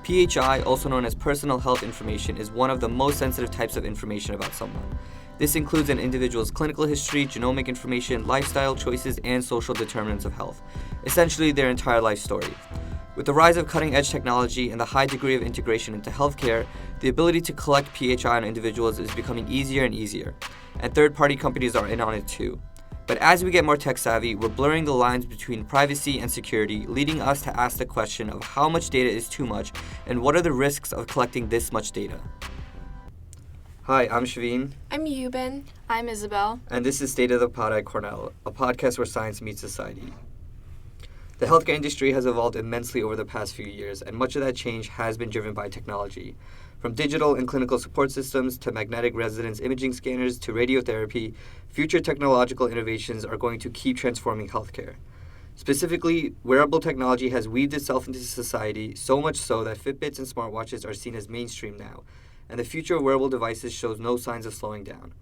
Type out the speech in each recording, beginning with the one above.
PHI, also known as personal health information, is one of the most sensitive types of information about someone. This includes an individual's clinical history, genomic information, lifestyle choices, and social determinants of health, essentially their entire life story. With the rise of cutting-edge technology and the high degree of integration into healthcare, the ability to collect PHI on individuals is becoming easier and easier, and third-party companies are in on it too. But as we get more tech-savvy, we're blurring the lines between privacy and security, leading us to ask the question of how much data is too much, and what are the risks of collecting this much data? Hi, I'm Shaveen. I'm Yuban. I'm Isabel. And this is State of the Pod at Cornell, a podcast where science meets society. The healthcare industry has evolved immensely over the past few years, and much of that change has been driven by technology. From digital and clinical support systems to magnetic resonance imaging scanners to radiotherapy, future technological innovations are going to keep transforming healthcare. Specifically, wearable technology has weaved itself into society, so much so that Fitbits and smartwatches are seen as mainstream now, and the future of wearable devices shows no signs of slowing down.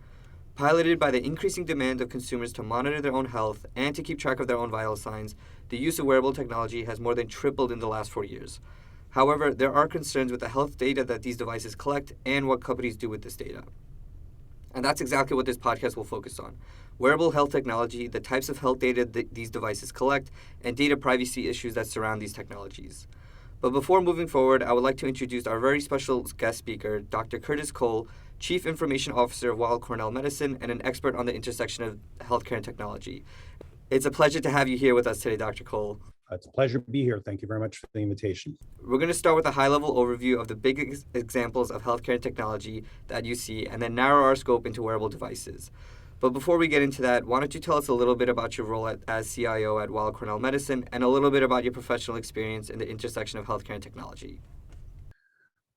Piloted by the increasing demand of consumers to monitor their own health and to keep track of their own vital signs, the use of wearable technology has more than tripled in the last 4 years. However, there are concerns with the health data that these devices collect and what companies do with this data. And that's exactly what this podcast will focus on. Wearable health technology, the types of health data that these devices collect, and data privacy issues that surround these technologies. But before moving forward, I would like to introduce our very special guest speaker, Dr. Curtis Cole, Chief Information Officer of Weill Cornell Medicine and an expert on the intersection of healthcare and technology. It's a pleasure to have you here with us today, Dr. Cole. It's a pleasure to be here. Thank you very much for the invitation. We're going to start with a high-level overview of the big examples of healthcare and technology that you see, and then narrow our scope into wearable devices. But before we get into that, why don't you tell us a little bit about your role as CIO at Weill Cornell Medicine and a little bit about your professional experience in the intersection of healthcare and technology?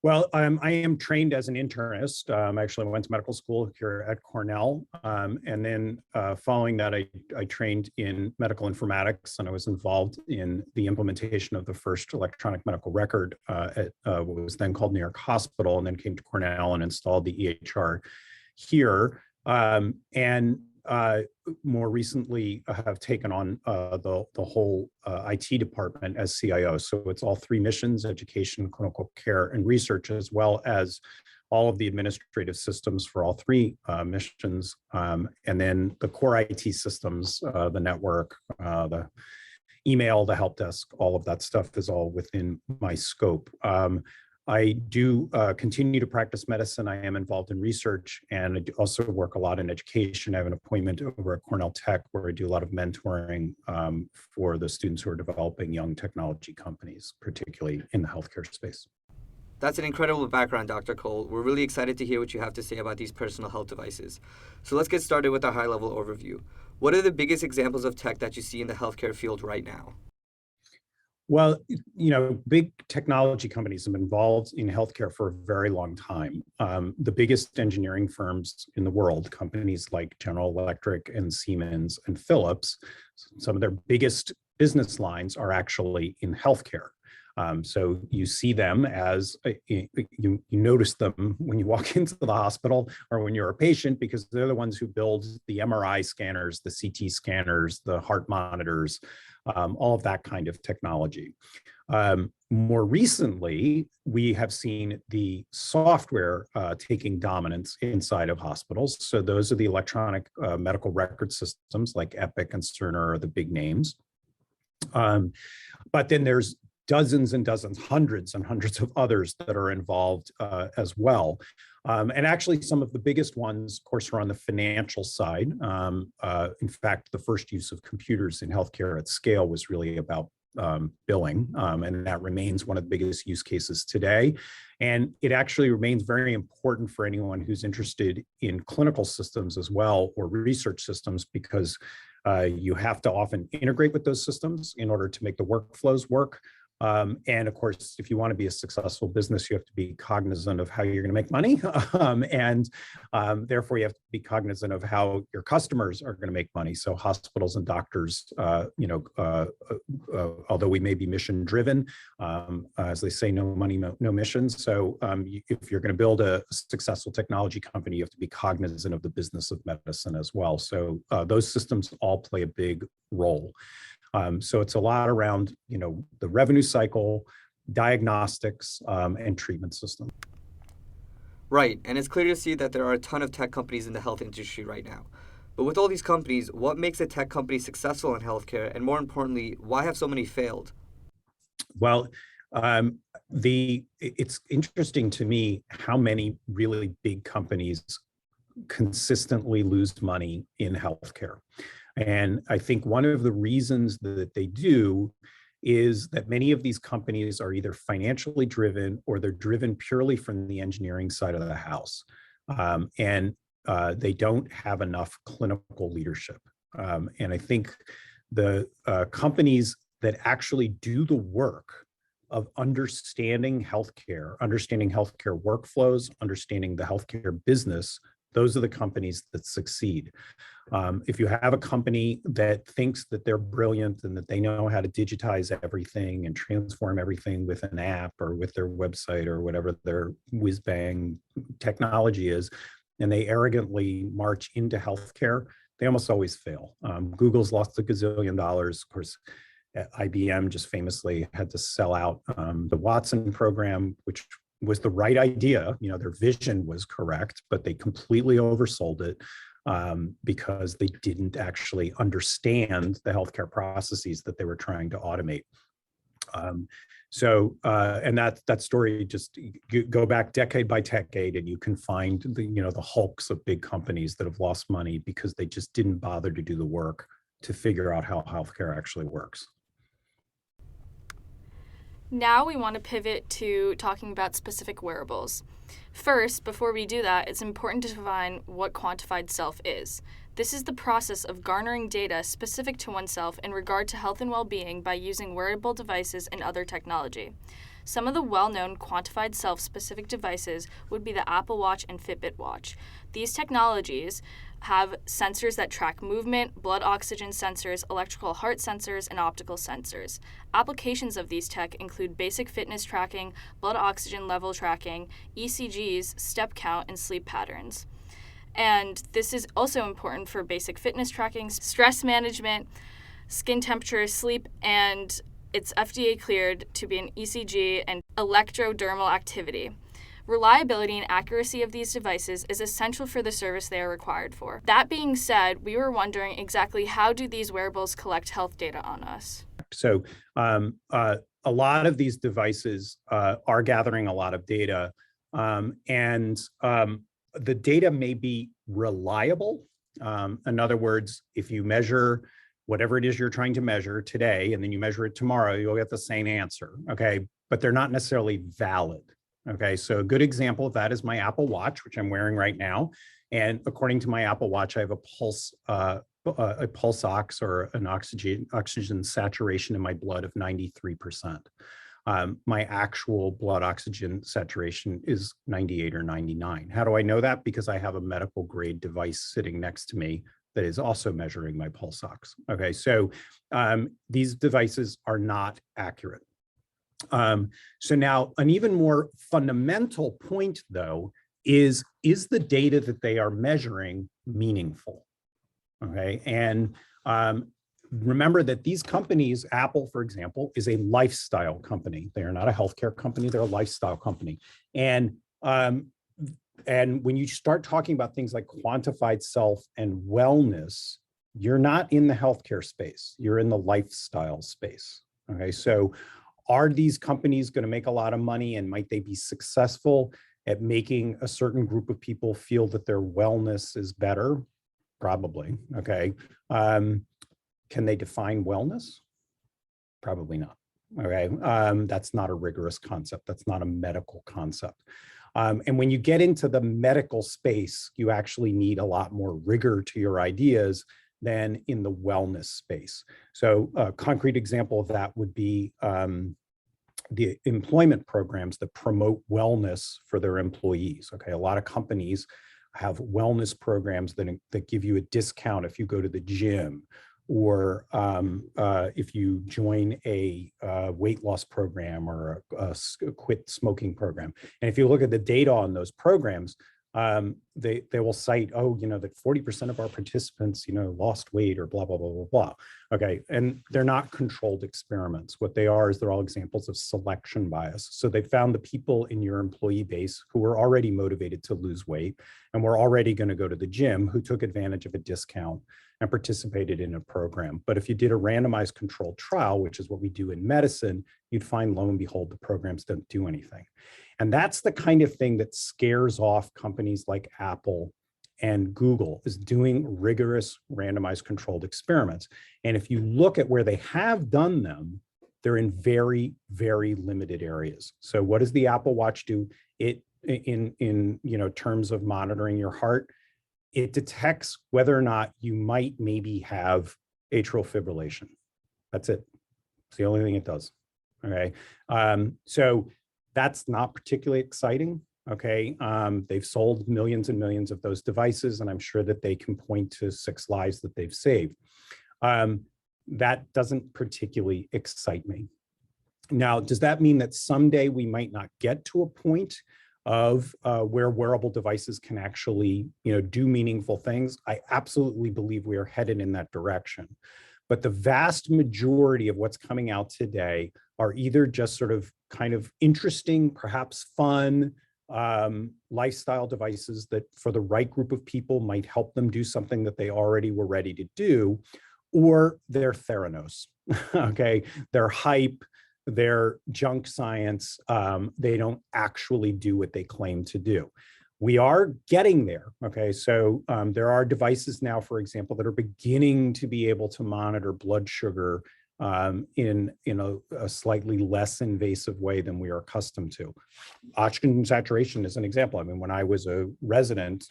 Well, I am trained as an internist. I actually went to medical school here at Cornell. And then following that, I trained in medical informatics, and I was involved in the implementation of the first electronic medical record at what was then called New York Hospital, and then came to Cornell and installed the EHR here. More recently have taken on the whole IT department as CIO. So it's all three missions: education, clinical care, and research, as well as all of the administrative systems for all three missions. And then the core IT systems, the network, the email, the help desk, all of that stuff is all within my scope. I do continue to practice medicine. I am involved in research, and I do also work a lot in education. I have an appointment over at Cornell Tech where I do a lot of mentoring for the students who are developing young technology companies, particularly in the healthcare space. That's an incredible background, Dr. Cole. We're really excited to hear what you have to say about these personal health devices. So let's get started with a high-level overview. What are the biggest examples of tech that you see in the healthcare field right now? Well, big technology companies have been involved in healthcare for a very long time. The biggest engineering firms in the world, companies like General Electric and Siemens and Philips, some of their biggest business lines are actually in healthcare. So you see them as, you notice them when you walk into the hospital or when you're a patient, because they're the ones who build the MRI scanners, the CT scanners, the heart monitors, all of that kind of technology. More recently, we have seen the software taking dominance inside of hospitals. So those are the electronic medical record systems like Epic and Cerner are the big names. But then there's dozens and dozens, hundreds and hundreds of others that are involved as well. And actually, some of the biggest ones, of course, are on the financial side. In fact, the first use of computers in healthcare at scale was really about billing, and that remains one of the biggest use cases today. And it actually remains very important for anyone who's interested in clinical systems as well, or research systems, because you have to often integrate with those systems in order to make the workflows work. And of course, if you want to be a successful business, you have to be cognizant of how you're going to make money. And therefore, you have to be cognizant of how your customers are going to make money. So hospitals and doctors, although we may be mission driven, as they say, no money, no missions. So if you're going to build a successful technology company, you have to be cognizant of the business of medicine as well. So those systems all play a big role. So it's a lot around, the revenue cycle, diagnostics, and treatment systems. Right, and it's clear to see that there are a ton of tech companies in the health industry right now. But with all these companies, what makes a tech company successful in healthcare? And more importantly, why have so many failed? Well, it's interesting to me how many really big companies consistently lose money in healthcare. And I think one of the reasons that they do is that many of these companies are either financially driven or they're driven purely from the engineering side of the house. And they don't have enough clinical leadership. And I think the companies that actually do the work of understanding healthcare workflows, understanding the healthcare business, those are the companies that succeed. If you have a company that thinks that they're brilliant and that they know how to digitize everything and transform everything with an app or with their website or whatever their whiz-bang technology is, and they arrogantly march into healthcare, they almost always fail. Google's lost $1 gazillion. Of course, IBM just famously had to sell out the Watson program, which was the right idea. You know, their vision was correct, but they completely oversold it because they didn't actually understand the healthcare processes that they were trying to automate. And that story, just go back decade by decade, and you can find the hulks of big companies that have lost money because they just didn't bother to do the work to figure out how healthcare actually works. Now we want to pivot to talking about specific wearables. First, before we do that, it's important to define what quantified self is. This is the process of garnering data specific to oneself in regard to health and well-being by using wearable devices and other technology. Some of the well-known quantified self-specific devices would be the Apple Watch and Fitbit watch. These technologies have sensors that track movement, blood oxygen sensors, electrical heart sensors, and optical sensors. Applications of these tech include basic fitness tracking, blood oxygen level tracking, ECGs, step count, and sleep patterns. And this is also important for basic fitness tracking, stress management, skin temperature, sleep, and it's FDA cleared to be an ECG and electrodermal activity. Reliability and accuracy of these devices is essential for the service they are required for. That being said, we were wondering exactly how do these wearables collect health data on us? So a lot of these devices are gathering a lot of data, and the data may be reliable. In other words, if you measure whatever it is you're trying to measure today, and then you measure it tomorrow, you'll get the same answer, okay? But they're not necessarily valid. Okay, so a good example of that is my Apple Watch, which I'm wearing right now. And according to my Apple Watch, I have a pulse ox, or an oxygen saturation in my blood of 93%. My actual blood oxygen saturation is 98 or 99. How do I know that? Because I have a medical grade device sitting next to me that is also measuring my pulse ox. Okay, so these devices are not accurate. So now an even more fundamental point, though, is the data that they are measuring meaningful? Okay, and remember that these companies, Apple, for example, is a lifestyle company. They are not a healthcare company, they're a lifestyle company. And when you start talking about things like quantified self and wellness, you're not in the healthcare space, you're in the lifestyle space. Okay, so are these companies going to make a lot of money, and might they be successful at making a certain group of people feel that their wellness is better? Probably. Okay. Can they define wellness? Probably not. Okay. That's not a rigorous concept. That's not a medical concept. And when you get into the medical space, you actually need a lot more rigor to your ideas than in the wellness space. So a concrete example of that would be the employment programs that promote wellness for their employees. Okay, a lot of companies have wellness programs that give you a discount if you go to the gym, or if you join a weight loss program or a quit smoking program. And if you look at the data on those programs, They will cite, oh, that 40% of our participants, lost weight or blah, blah, blah, blah, blah. Okay. And they're not controlled experiments. What they are is they're all examples of selection bias. So they found the people in your employee base who were already motivated to lose weight and were already going to go to the gym, who took advantage of a discount and participated in a program. But if you did a randomized controlled trial, which is what we do in medicine, you'd find, lo and behold, the programs don't do anything. And that's the kind of thing that scares off companies like Apple and Google, is doing rigorous randomized controlled experiments. And if you look at where they have done them, they're in very, very limited areas. So what does the Apple Watch do? It, in terms of monitoring your heart, it detects whether or not you might maybe have atrial fibrillation. That's it. It's the only thing it does. Okay. So that's not particularly exciting. Okay. They've sold millions and millions of those devices, and I'm sure that they can point to 6 lives that they've saved. That doesn't particularly excite me. Now, does that mean that someday we might not get to a point of where wearable devices can actually, do meaningful things? I absolutely believe we are headed in that direction. But the vast majority of what's coming out today are either just sort of kind of interesting, perhaps fun, lifestyle devices that for the right group of people might help them do something that they already were ready to do, or they're Theranos. Okay, they're hype, they're junk science. They don't actually do what they claim to do. We are getting there. Okay, so there are devices now, for example, that are beginning to be able to monitor blood sugar in a slightly less invasive way than we are accustomed to. Oxygen saturation is an example. I mean, when I was a resident,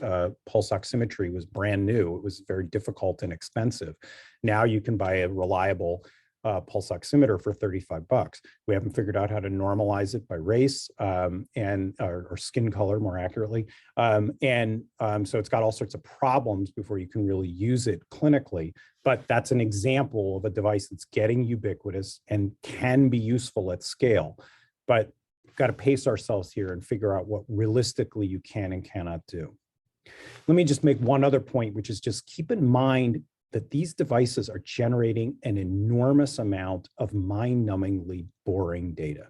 pulse oximetry was brand new. It was very difficult and expensive. Now you can buy a reliable pulse oximeter for $35. We haven't figured out how to normalize it by race or skin color, more accurately. So it's got all sorts of problems before you can really use it clinically. But that's an example of a device that's getting ubiquitous and can be useful at scale. But we've got to pace ourselves here and figure out what realistically you can and cannot do. Let me just make one other point, which is just keep in mind that these devices are generating an enormous amount of mind-numbingly boring data.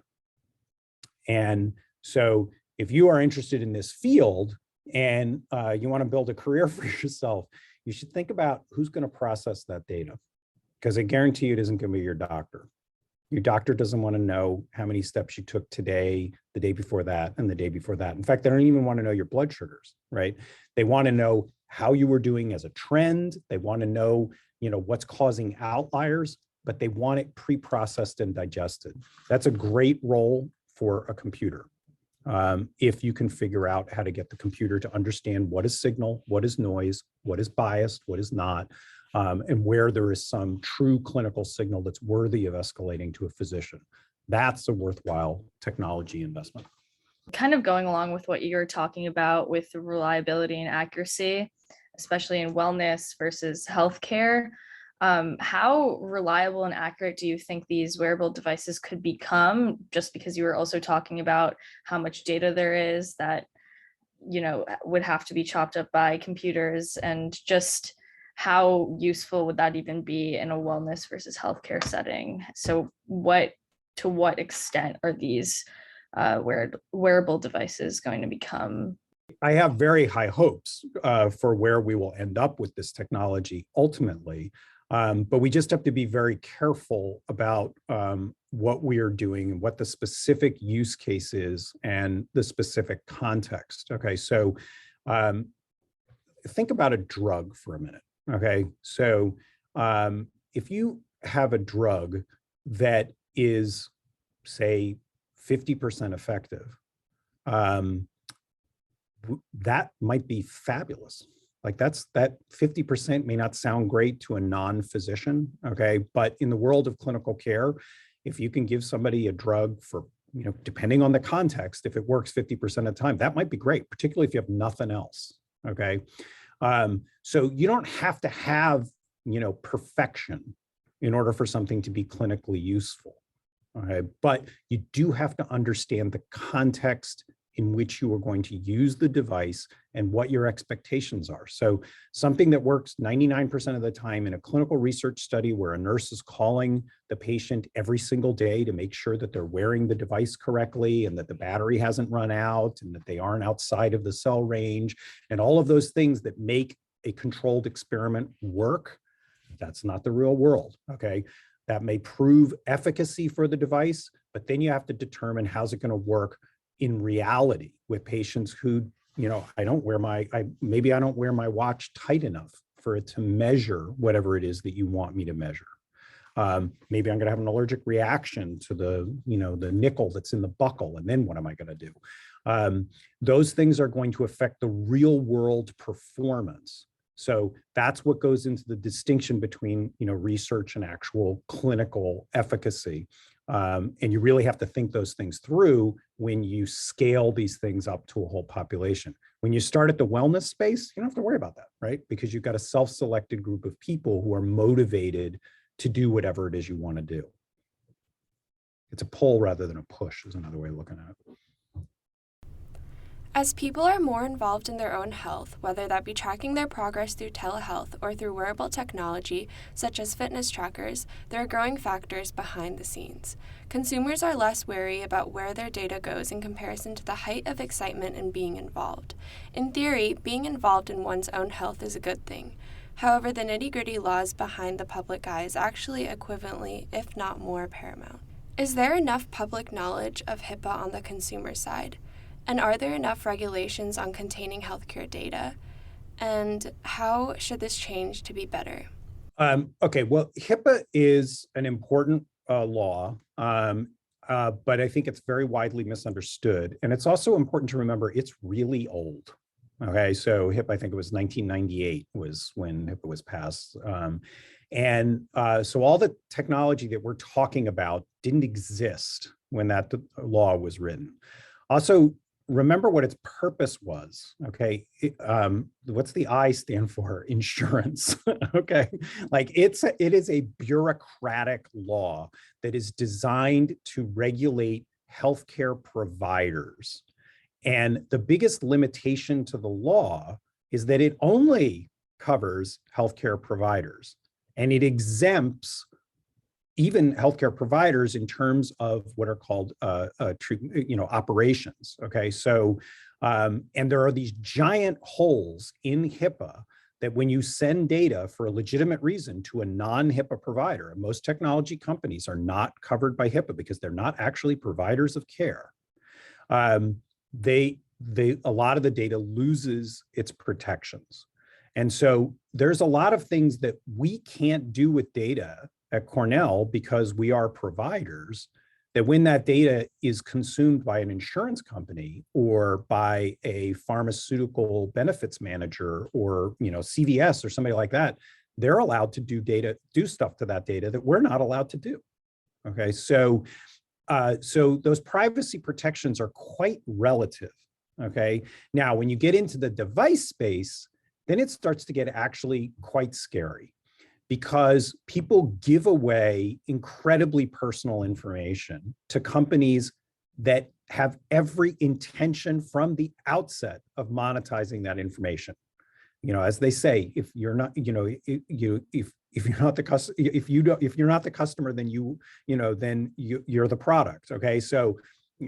And so if you are interested in this field and you want to build a career for yourself, you should think about who's going to process that data, because I guarantee you it isn't going to be your doctor. Your doctor doesn't want to know how many steps you took today, the day before that, and the day before that. In fact, they don't even want to know your blood sugars, right? They want to know how you were doing as a trend. They want to know, what's causing outliers, but they want it pre-processed and digested. That's a great role for a computer. If you can figure out how to get the computer to understand what is signal, what is noise, what is biased, what is not, and where there is some true clinical signal that's worthy of escalating to a physician. That's a worthwhile technology investment. Kind of going along with what you're talking about with the reliability and accuracy, especially in wellness versus healthcare, how reliable and accurate do you think these wearable devices could become? Just because you were also talking about how much data there is that, would have to be chopped up by computers, and just how useful would that even be in a wellness versus healthcare setting? So to what extent are these wearable devices going to become? I have very high hopes for where we will end up with this technology ultimately, but we just have to be very careful about what we are doing and what the specific use case is and the specific context. Okay, so think about a drug for a minute. Okay, so if you have a drug that is, say, 50% effective, that might be fabulous. Like that 50% may not sound great to a non-physician, okay? But in the world of clinical care, if you can give somebody a drug for, depending on the context, if it works 50% of the time, that might be great, particularly if you have nothing else, okay? So you don't have to have, perfection in order for something to be clinically useful. Okay, but you do have to understand the context in which you are going to use the device and what your expectations are. So something that works 99% of the time in a clinical research study where a nurse is calling the patient every single day to make sure that they're wearing the device correctly and that the battery hasn't run out and that they aren't outside of the cell range and all of those things that make a controlled experiment work, that's not the real world, okay? That may prove efficacy for the device, but then you have to determine how's it going to work in reality with patients who, maybe I don't wear my watch tight enough for it to measure whatever it is that you want me to measure. Maybe I'm going to have an allergic reaction to the nickel that's in the buckle, and then what am I going to do? Those things are going to affect the real world performance. So that's what goes into the distinction between research and actual clinical efficacy. And you really have to think those things through when you scale these things up to a whole population. When you start at the wellness space, you don't have to worry about that, right? Because you've got a self-selected group of people who are motivated to do whatever it is you want to do. It's a pull rather than a push is another way of looking at it. As people are more involved in their own health, whether that be tracking their progress through telehealth or through wearable technology, such as fitness trackers, there are growing factors behind the scenes. Consumers are less wary about where their data goes in comparison to the height of excitement in being involved. In theory, being involved in one's own health is a good thing. However, the nitty-gritty laws behind the public eye is actually equivalently, if not more, paramount. Is there enough public knowledge of HIPAA on the consumer side? And are there enough regulations on containing healthcare data? And how should this change to be better? Okay, well, HIPAA is an important law, but I think it's very widely misunderstood. And it's also important to remember it's really old. Okay, so HIPAA, I think it was 1998 was when HIPAA was passed. So all the technology that we're talking about didn't exist when that law was written. Also, remember what its purpose was, okay? What's the I stand for? Insurance, okay? Like it is a bureaucratic law that is designed to regulate healthcare providers. And the biggest limitation to the law is that it only covers healthcare providers and it exempts even healthcare providers in terms of what are called operations. Okay, so and there are these giant holes in HIPAA that when you send data for a legitimate reason to a non-HIPAA provider, and most technology companies are not covered by HIPAA because they're not actually providers of care. A lot of the data loses its protections, and so there's a lot of things that we can't do with data at Cornell because we are providers, that when that data is consumed by an insurance company or by a pharmaceutical benefits manager or CVS or somebody like that, they're allowed to do stuff to that data that we're not allowed to do. Okay, so those privacy protections are quite relative. Okay, now when you get into the device space, then it starts to get actually quite scary, because people give away incredibly personal information to companies that have every intention from the outset of monetizing that information. As they say, if you're not, if you're not the customer, then you're the product. Okay, so.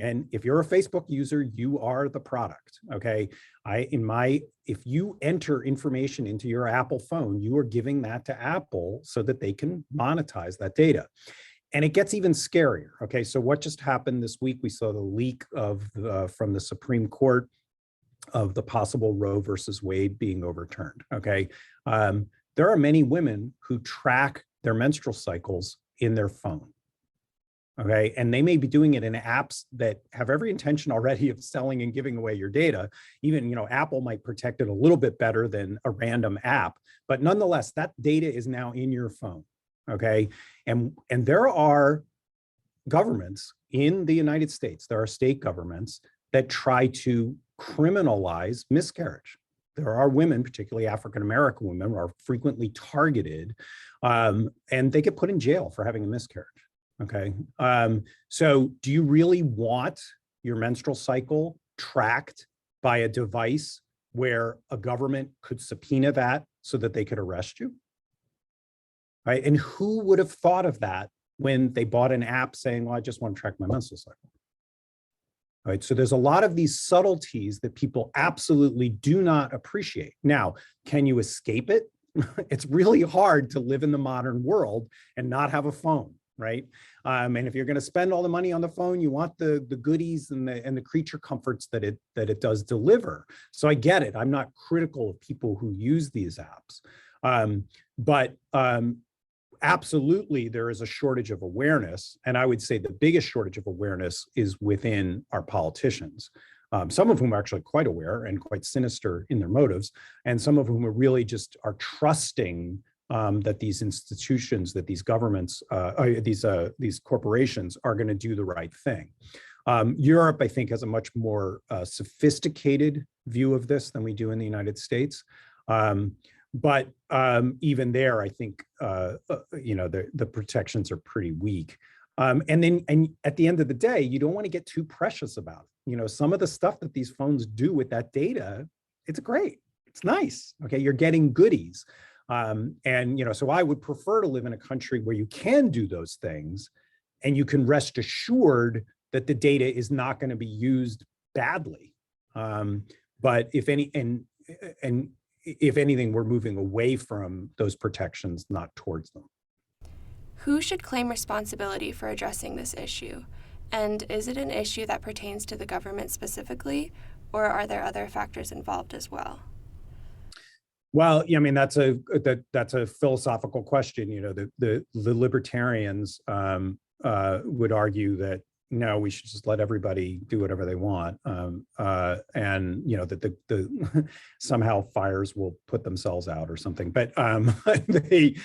And if you're a Facebook user, you are the product. Okay. If you enter information into your Apple phone, you are giving that to Apple so that they can monetize that data. And it gets even scarier. Okay. So what just happened this week? We saw the leak from the Supreme Court of the possible Roe versus Wade being overturned. Okay. There are many women who track their menstrual cycles in their phone. Okay, and they may be doing it in apps that have every intention already of selling and giving away your data. Even, Apple might protect it a little bit better than a random app, but nonetheless, that data is now in your phone. Okay, and there are governments in the United States, there are state governments that try to criminalize miscarriage. There are women, particularly African-American women, are frequently targeted, and they get put in jail for having a miscarriage. Okay, so do you really want your menstrual cycle tracked by a device where a government could subpoena that so that they could arrest you? Right? And who would have thought of that when they bought an app saying, well, I just want to track my menstrual cycle? Right. So there's a lot of these subtleties that people absolutely do not appreciate. Now, can you escape it? It's really hard to live in the modern world and not have a phone, right? And if you're going to spend all the money on the phone, you want the goodies and the creature comforts that it does deliver. So I get it. I'm not critical of people who use these apps, but absolutely, there is a shortage of awareness. And I would say the biggest shortage of awareness is within our politicians, some of whom are actually quite aware and quite sinister in their motives, and some of whom are really just are trusting that these institutions, that these governments, these corporations are going to do the right thing. Europe, I think, has a much more sophisticated view of this than we do in the United States. But even there, I think the protections are pretty weak. And at the end of the day, you don't want to get too precious about it. Some of the stuff that these phones do with that data, it's great. It's nice. Okay, you're getting goodies. So I would prefer to live in a country where you can do those things, and you can rest assured that the data is not going to be used badly. But if anything, we're moving away from those protections, not towards them. Who should claim responsibility for addressing this issue? And is it an issue that pertains to the government specifically, or are there other factors involved as well? Well, I mean, that's a philosophical question. The libertarians would argue that no, we should just let everybody do whatever they want, and that the somehow fires will put themselves out or something. But it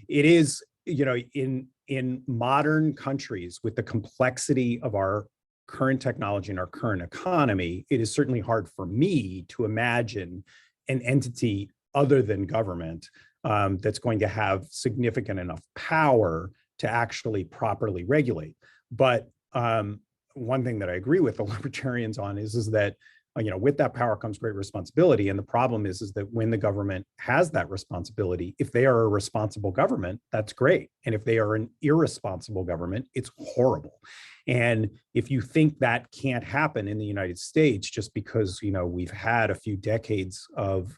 is in modern countries with the complexity of our current technology and our current economy, it is certainly hard for me to imagine an entity other than government that's going to have significant enough power to actually properly regulate. But one thing that I agree with the libertarians on is that with that power comes great responsibility. And the problem is that when the government has that responsibility, if they are a responsible government, that's great. And if they are an irresponsible government, it's horrible. And if you think that can't happen in the United States, just because we've had a few decades of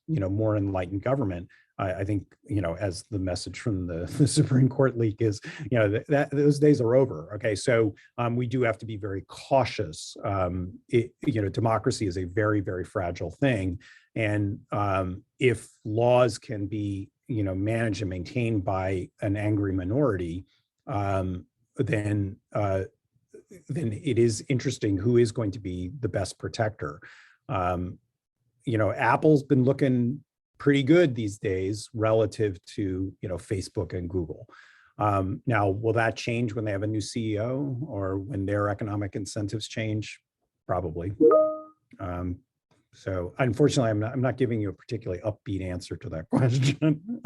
more enlightened government, I think, as the message from the Supreme Court leak is, that those days are over. Okay, so we do have to be very cautious. Democracy is a very, very fragile thing, and if laws can be, managed and maintained by an angry minority, then it is interesting who is going to be the best protector. Apple's been looking pretty good these days relative to Facebook and Google. Now, will that change when they have a new CEO or when their economic incentives change? Probably. So unfortunately, I'm not giving you a particularly upbeat answer to that question,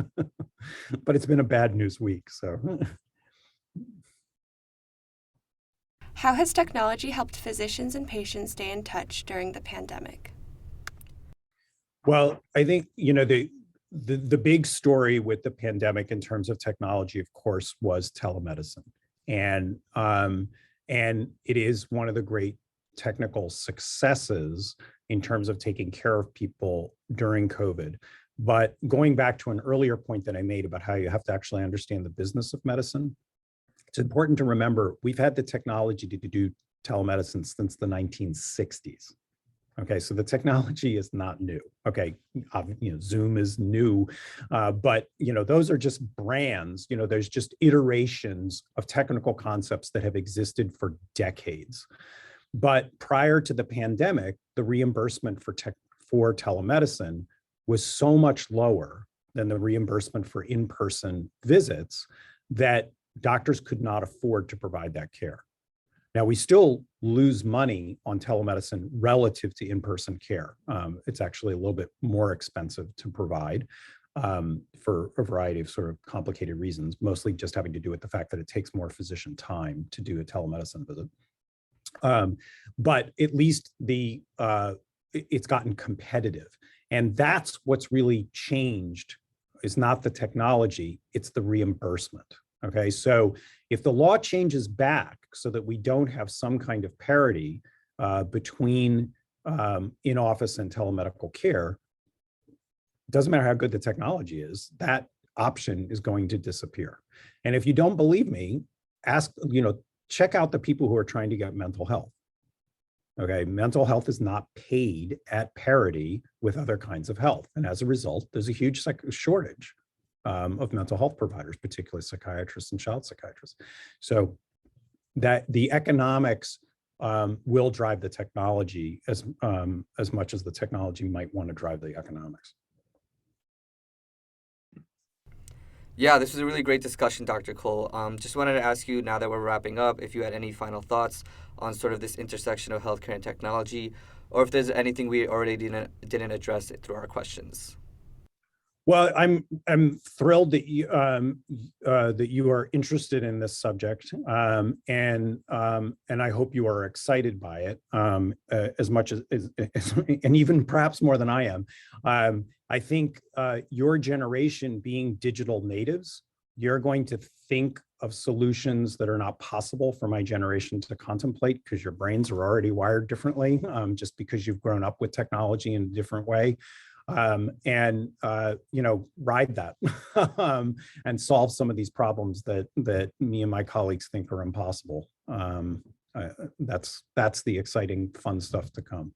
but it's been a bad news week. So, how has technology helped physicians and patients stay in touch during the pandemic? Well, I think, the big story with the pandemic in terms of technology, of course, was telemedicine. And it is one of the great technical successes in terms of taking care of people during COVID. But going back to an earlier point that I made about how you have to actually understand the business of medicine, it's important to remember we've had the technology to do telemedicine since the 1960s. Okay, so the technology is not new. Okay, Zoom is new, but those are just brands. There's just iterations of technical concepts that have existed for decades. But prior to the pandemic, the reimbursement for telemedicine was so much lower than the reimbursement for in-person visits that doctors could not afford to provide that care. Now, we still lose money on telemedicine relative to in-person care. It's actually a little bit more expensive to provide for a variety of sort of complicated reasons, mostly just having to do with the fact that it takes more physician time to do a telemedicine visit. But at least it's gotten competitive. And that's what's really changed, is not the technology, it's the reimbursement. Okay, so if the law changes back so that we don't have some kind of parity between in-office and telemedical care, doesn't matter how good the technology is, that option is going to disappear. And if you don't believe me, check out the people who are trying to get mental health. Okay, mental health is not paid at parity with other kinds of health. And as a result, there's a huge shortage of mental health providers, particularly psychiatrists and child psychiatrists. So that the economics will drive the technology as much as the technology might want to drive the economics. Yeah, this was a really great discussion, Dr. Cole. Just wanted to ask you, now that we're wrapping up, if you had any final thoughts on sort of this intersection of healthcare and technology, or if there's anything we already didn't address through our questions. Well, I'm thrilled that you are interested in this subject, and I hope you are excited by it as much as and even perhaps more than I am. I think your generation, being digital natives, you're going to think of solutions that are not possible for my generation to contemplate, because your brains are already wired differently, just because you've grown up with technology in a different way. Ride that and solve some of these problems that me and my colleagues think are impossible. That's the exciting, fun stuff to come.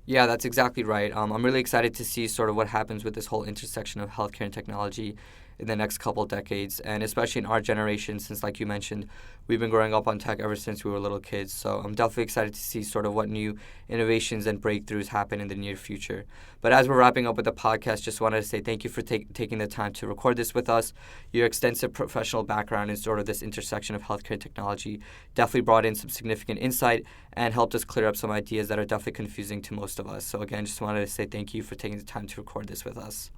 Yeah, that's exactly right. I'm really excited to see sort of what happens with this whole intersection of healthcare and technology in the next couple decades, and especially in our generation, since, like you mentioned, we've been growing up on tech ever since we were little kids. So I'm definitely excited to see sort of what new innovations and breakthroughs happen in the near future. But as we're wrapping up with the podcast, just wanted to say thank you for taking the time to record this with us. Your extensive professional background in sort of this intersection of healthcare and technology definitely brought in some significant insight and helped us clear up some ideas that are definitely confusing to most of us. So again, just wanted to say thank you for taking the time to record this with us.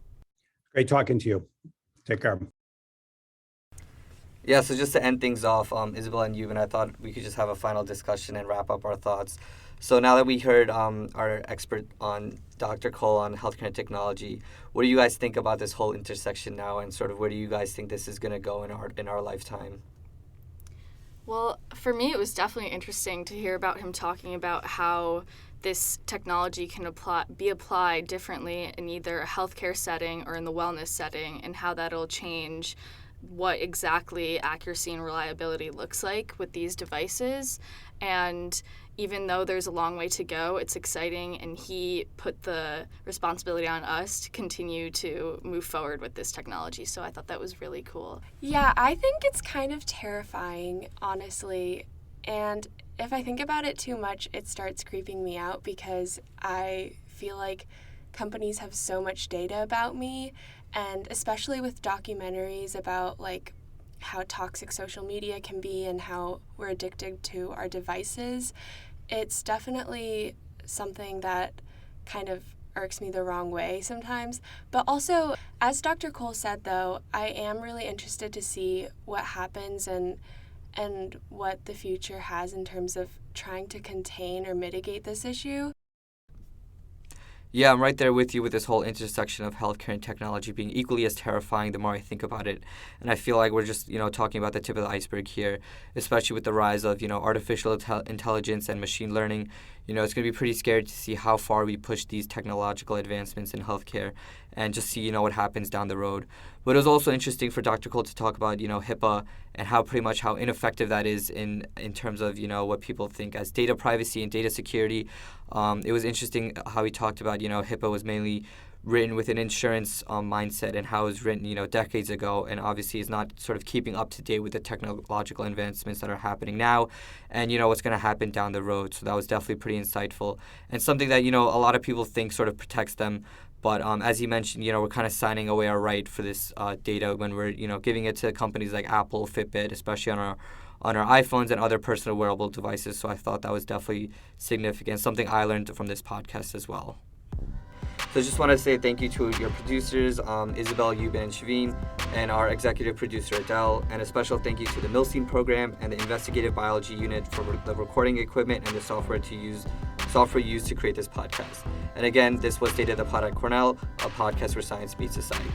Great talking to you. Take care. Yeah, so just to end things off, Isabel and Yuvan, I thought we could just have a final discussion and wrap up our thoughts. So now that we heard our expert on Dr. Cole on healthcare and technology, what do you guys think about this whole intersection now, and sort of where do you guys think this is going to go in our lifetime? Well, for me, it was definitely interesting to hear about him talking about how this technology can be applied differently in either a healthcare setting or in the wellness setting, and how that'll change what exactly accuracy and reliability looks like with these devices. And even though there's a long way to go, it's exciting, and he put the responsibility on us to continue to move forward with this technology. So I thought that was really cool. Yeah, I think it's kind of terrifying, honestly. And if I think about it too much, it starts creeping me out, because I feel like companies have so much data about me, and especially with documentaries about like how toxic social media can be and how we're addicted to our devices, it's definitely something that kind of irks me the wrong way sometimes. But also, as Dr. Cole said, though, I am really interested to see what happens and what the future has in terms of trying to contain or mitigate this issue. Yeah, I'm right there with you with this whole intersection of healthcare and technology being equally as terrifying the more I think about it. And I feel like we're just, talking about the tip of the iceberg here, especially with the rise of, artificial intelligence and machine learning. It's going to be pretty scary to see how far we push these technological advancements in healthcare and just see, what happens down the road. But it was also interesting for Dr. Cole to talk about, HIPAA and how ineffective that is in terms of, what people think as data privacy and data security. It was interesting how he talked about, HIPAA was mainly written with an insurance mindset, and how it was written, decades ago, and obviously is not sort of keeping up to date with the technological advancements that are happening now, and what's going to happen down the road. So that was definitely pretty insightful, and something that a lot of people think sort of protects them. But as he mentioned, we're kind of signing away our right for this data when we're giving it to companies like Apple, Fitbit, especially on our iPhones and other personal wearable devices. So I thought that was definitely significant, something I learned from this podcast as well. So I just want to say thank you to your producers, Isabel, Euban, and Shaveen, and our executive producer, Adele, and a special thank you to the Milstein program and the investigative biology unit for the recording equipment and the software used to create this podcast. And again, this was State of the Pod at Cornell, a podcast where science meets society.